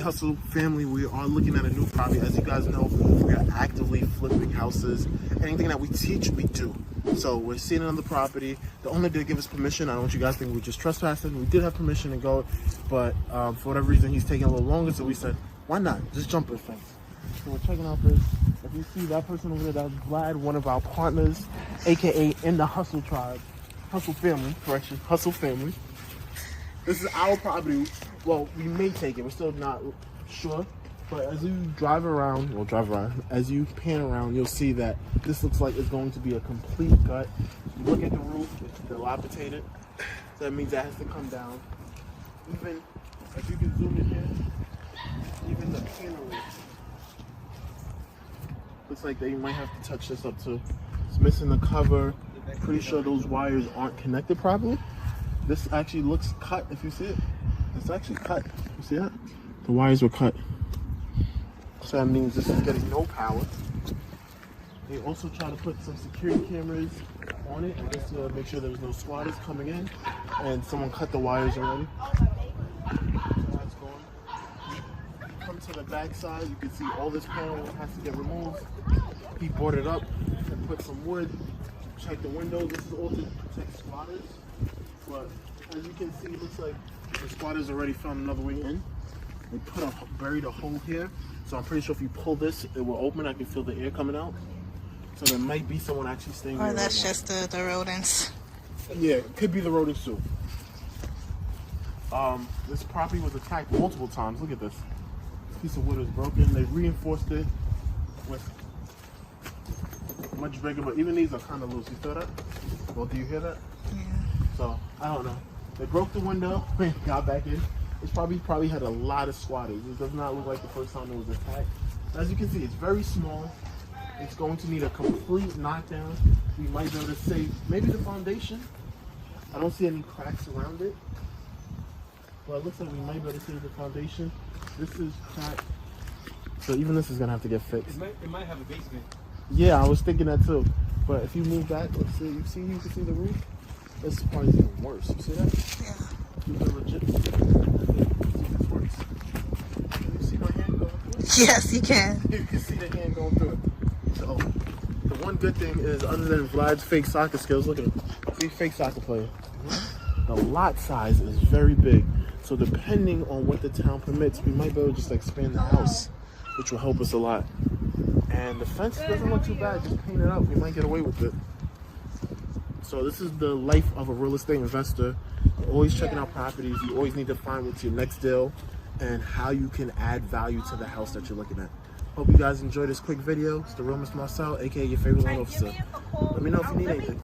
Hustle family, we are looking at a new property. As you guys know, we are actively flipping houses. Anything that we teach, we do. So we're seeing it on the property. The owner did give us permission. I don't want you guys to think we're just trespassing. We did have permission to go, but for whatever reason, he's taking a little longer. So we said, why not? Just jump the fence. So we're checking out this. If you see that person over there, that's Vlad, one of our partners, AKA in the Hustle tribe. Hustle family, correction, Hustle family. This is our property. Well, we may take it. We're still not sure. But as you drive around, as you pan around, you'll see that this looks like it's going to be a complete gut. You look at the roof, it's dilapidated. So that means that has to come down. Even, if you can zoom in here, even the paneling. Looks like they might have to touch this up too. It's missing the cover. Pretty sure those wires aren't connected properly. This actually looks cut if you see it. It's actually cut. You see that? The wires were cut. So that means this is getting no power. They also try to put some security cameras on it, I guess to make sure there's no squatters coming in. And someone cut the wires already. So that's going. Come to the back side, you can see all this panel has to get removed. He boarded up and put some wood. Check the windows. This is all to protect squatters. But as you can see, it looks like the squatters already found another way in. They buried a hole here. So I'm pretty sure if you pull this, it will open. I can feel the air coming out. So there might be someone actually staying there. Or that's just the rodents. Yeah, it could be the rodents too. This property was attacked multiple times. Look at this. This piece of wood is broken. They reinforced it with much bigger, but even these are kind of loose. You feel that? Well, do you hear that? Yeah. So, I don't know. They broke the window and got back in. It's probably had a lot of squatters. It does not look like the first time it was attacked. As you can see, it's very small. It's going to need a complete knockdown. We might be able to save maybe the foundation. I don't see any cracks around it. But it looks like we might be able to save the foundation. This is cracked. So even this is going to have to get fixed. It might have a basement. Yeah, I was thinking that too. But if you move back, let's see, you can see the roof? This part is even worse. You see that? Yeah. You can legit see it worse. Can you see my hand going through it? Yes, you can. You can see the hand going through it. So, the one good thing is, other than Vlad's fake soccer skills, look at him. See, fake soccer player. The lot size is very big. So depending on what the town permits, we might be able to just expand the house, which will help us a lot. And the fence doesn't look too bad. Just paint it up. We might get away with it. So this is the life of a real estate investor. You're always checking out properties. You always need to find what's your next deal and how you can add value to the house that you're looking at. Hope you guys enjoyed this quick video. It's the real Mr. Marcelle, aka your favorite loan officer. Let me know if you need anything.